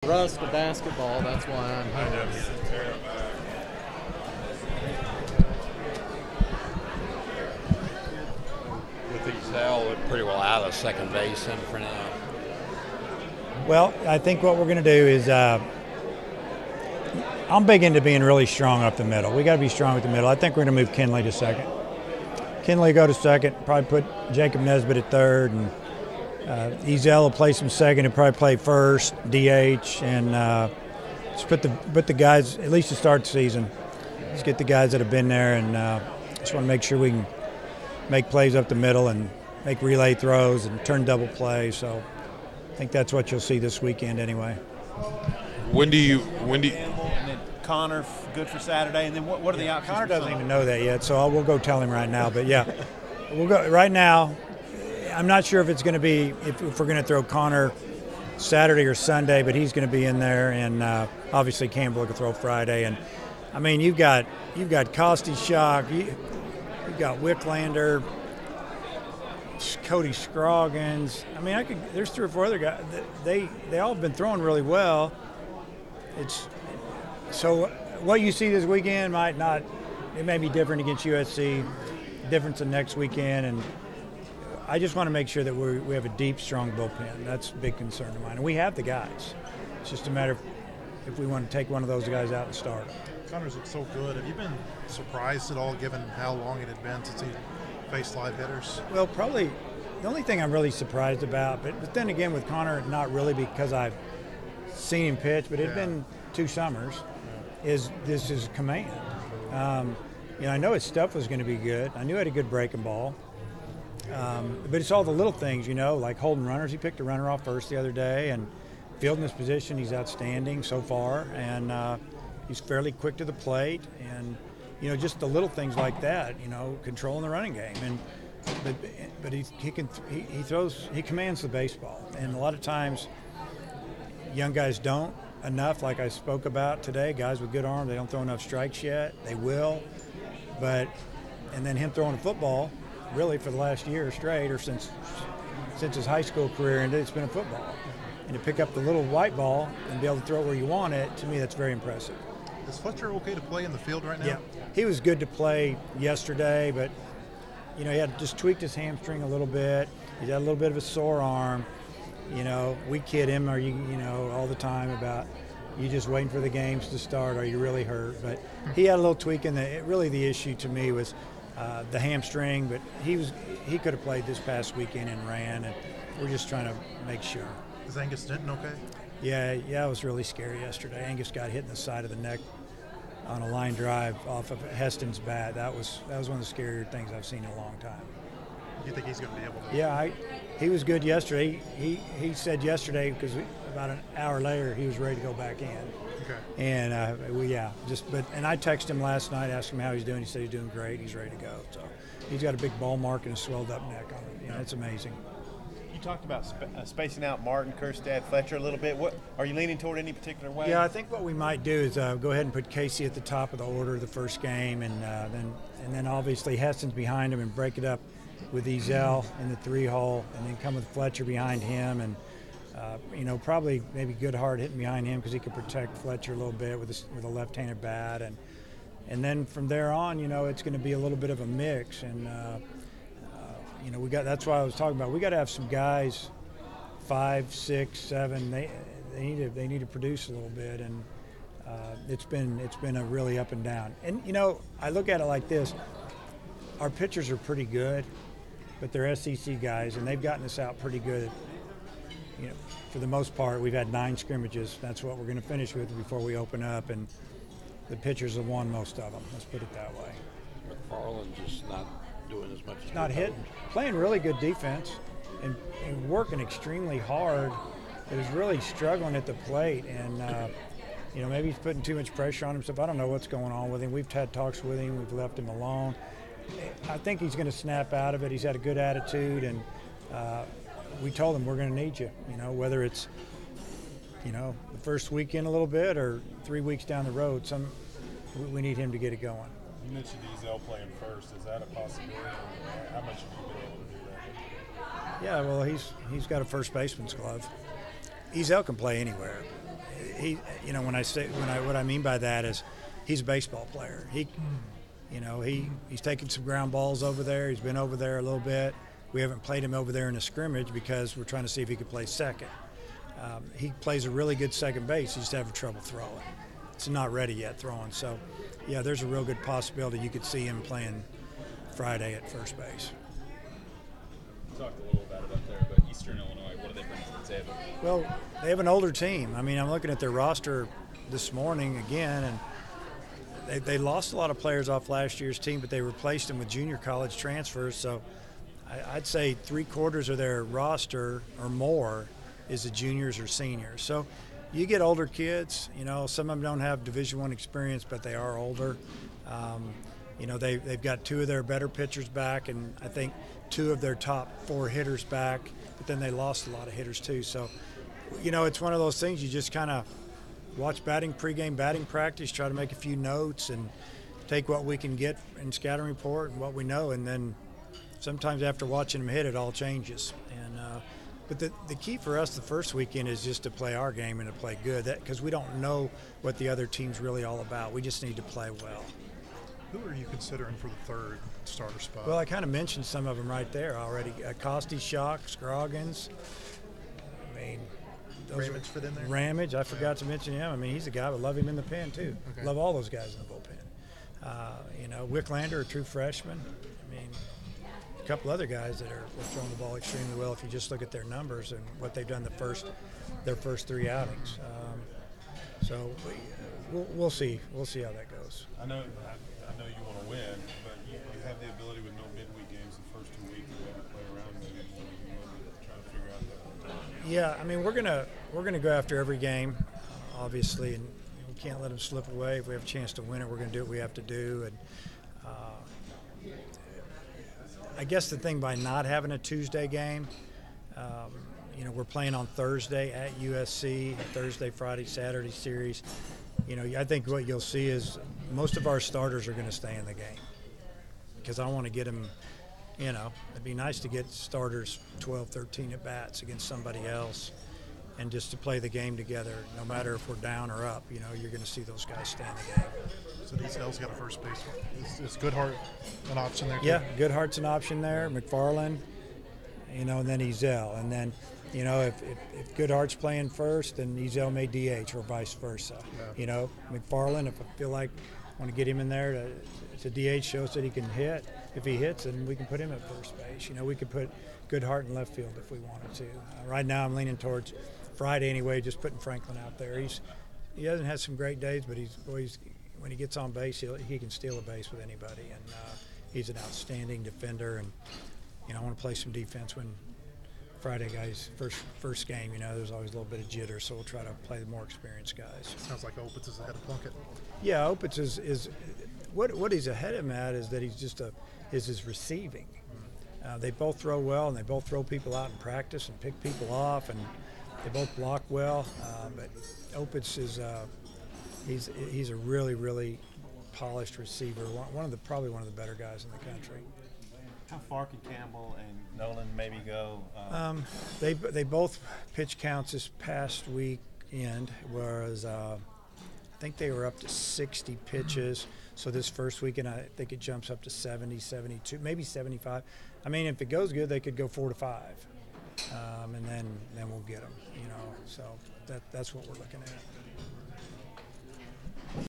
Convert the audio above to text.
Rust of basketball, that's why I'm here. With Ezel, we're pretty well out of second base in for now. Well, I think what we're going to do is I'm big into being really strong up the middle. We got to be strong up the middle. I think we're going to move Kinley to second. Kinley go to second, probably put Jacob Nesbitt at third, and Ezel will play some second and probably play first, DH, and just put the guys, at least to start the season, let's get the guys that have been there, and just want to make sure we can make plays up the middle and make relay throws and turn double plays. So I think that's what you'll see this weekend anyway. When do you And then Connor, good for Saturday. And then what are the options? Connor doesn't even know that yet, so we'll go tell him right now. But yeah, we'll go right now. I'm not sure if it's going to be if we're going to throw Connor Saturday or Sunday, but he's going to be in there, and obviously Campbell can throw Friday. And I mean, you've got Costi Shock, you've got Wicklander, Cody Scroggins. I mean, there's 3 or 4 other guys. They all have been throwing really well. It's so what you see this weekend might not. It may be different against USC, different than next weekend, and I just want to make sure that we have a deep, strong bullpen. That's a big concern of mine, and we have the guys. It's just a matter of if we want to take one of those guys out and start. Connor's looked so good. Have you been surprised at all, given how long it had been since he faced live hitters? Well, probably the only thing I'm really surprised about, but then again with Connor, not really because I've seen him pitch, but it's been 2 summers, is his command. I know his stuff was going to be good. I knew he had a good breaking ball. But it's all the little things, like holding runners. He picked a runner off first the other day, and fielding his position, he's outstanding so far, and he's fairly quick to the plate, and just the little things like that, controlling the running game, and but he commands the baseball, and a lot of times young guys don't enough, like I spoke about today. Guys with good arm, they don't throw enough strikes yet. They will, and then him throwing a football, really for the last year straight, or since his high school career, and it's been a football. And to pick up the little white ball and be able to throw it where you want it, to me, that's very impressive. Is Fletcher okay to play in the field right now? Yeah, he was good to play yesterday, but he had just tweaked his hamstring a little bit. He's got a little bit of a sore arm. We kid him, all the time about you just waiting for the games to start. Are you really hurt? But he had a little tweak, and really the issue to me was the hamstring. But he could have played this past weekend and ran, and we're just trying to make sure. Is Angus Denton okay? Yeah, it was really scary yesterday. Angus got hit in the side of the neck on a line drive off of Heston's bat. That was one of the scarier things I've seen in a long time. Do you think he's going to be able to? Yeah, he was good yesterday. He said yesterday, because about an hour later he was ready to go back in. Okay. And and I texted him last night, asked him how he's doing. He said he's doing great. He's ready to go. So he's got a big ball mark and a swelled up neck on him. It's amazing. You talked about spacing out Martin, Kerstad, Fletcher a little bit. What are you leaning toward any particular way? Yeah, I think what we might do is go ahead and put Casey at the top of the order the first game, and then obviously Heston's behind him, and break it up with Ezel in the 3-hole, and then come with Fletcher behind him, and probably maybe Goodhart hitting behind him because he could protect Fletcher a little bit with a left-handed bat, and then from there on, it's going to be a little bit of a mix, and that's why I was talking about. We got to have some guys, 5, 6, 7. They need to produce a little bit, and it's been a really up and down. And I look at it like this: our pitchers are pretty good, but they're SEC guys, and they've gotten us out pretty good. For the most part, we've had 9 scrimmages. That's what we're going to finish with before we open up, and the pitchers have won most of them. Let's put it that way. McFarland just not doing as much. Not hitting, playing really good defense, and working extremely hard. But he's really struggling at the plate, and maybe he's putting too much pressure on himself. I don't know what's going on with him. We've had talks with him. We've left him alone. I think he's going to snap out of it. He's had a good attitude, and we told him we're going to need you. Whether it's the first weekend a little bit or 3 weeks down the road, we need him to get it going. You mentioned Ezel playing first. Is that a possibility? How much have you been able to do that? Yeah, well, he's got a first baseman's glove. Ezel can play anywhere. he when what I mean by that is he's a baseball player. He's taken some ground balls over there. He's been over there a little bit. We haven't played him over there in a scrimmage because we're trying to see if he could play second. He plays a really good second base. He's just having trouble throwing. It's not ready yet throwing. So, yeah, there's a real good possibility you could see him playing Friday at first base. You talked a little about it up there, but Eastern Illinois, what do they bring to the table? Well, they have an older team. I mean, I'm looking at their roster this morning again, and they lost a lot of players off last year's team, but they replaced them with junior college transfers. So I'd say 3/4 of their roster or more is the juniors or seniors. So you get older kids, some of them don't have Division I experience, but they are older. They've got 2 of their better pitchers back, and I think 2 of their top 4 hitters back, but then they lost a lot of hitters too. So, it's one of those things you just kind of watch pregame batting practice, try to make a few notes and take what we can get in scouting report and what we know, and then sometimes after watching them hit, it all changes. But the key for us the first weekend is just to play our game and to play good, because we don't know what the other team's really all about. We just need to play well. Who are you considering for the third starter spot? Well, I kind of mentioned some of them right there already. Costi, Shock, Scroggins. I mean, Ramage fit in there? Ramage, I forgot to mention him. I mean, he's a guy, but love him in the pen too. Okay. Love all those guys in the bullpen. Wicklander, a true freshman. I mean, a couple other guys that are throwing the ball extremely well if you just look at their numbers and what they've done their first 3 outings. We'll see. We'll see how that goes. I know you want to win, but you have the ability with no midweek games the first 2 weeks to maybe play around maybe try to figure out that. Yeah, I mean we're gonna go after every game, obviously, and we can't let them slip away. If we have a chance to win it, we're gonna do what we have to do. And I guess the thing by not having a Tuesday game, we're playing on Thursday at USC, Thursday, Friday, Saturday series. I think what you'll see is most of our starters are going to stay in the game because I want to get them, it'd be nice to get starters 12, 13 at bats against somebody else and just to play the game together. No matter if we're down or up, you're going to see those guys stay in the game. So Ezel's got a first base. Is Goodhart an option there too? Yeah, Goodhart's an option there. McFarland, and then Ezel. And then, if Goodhart's playing first, then Ezel may DH or vice versa. Yeah. McFarland, if I feel like I want to get him in there to DH, shows that he can hit. If he hits, then we can put him at first base. We could put Goodhart in left field if we wanted to. Right now I'm leaning towards Friday anyway, just putting Franklin out there. He hasn't had some great days, but he's when he gets on base, he can steal a base with anybody, and he's an outstanding defender. And I want to play some defense when Friday guys first game. There's always a little bit of jitter, so we'll try to play the more experienced guys. Sounds like Opitz is ahead of Plunkett. Yeah, Opitz is what he's ahead of him at is that he's his receiving. They both throw well, and they both throw people out in practice and pick people off, and they both block well. But Opitz is he's a really, really polished receiver. Probably one of the better guys in the country. How far can Campbell and Nolan maybe go? They both pitch counts this past weekend, whereas I think they were up to 60 pitches. So this first weekend, I think it jumps up to 70, 72, maybe 75. I mean, if it goes good, they could go 4 to 5, and then we'll get them. So that's what we're looking at.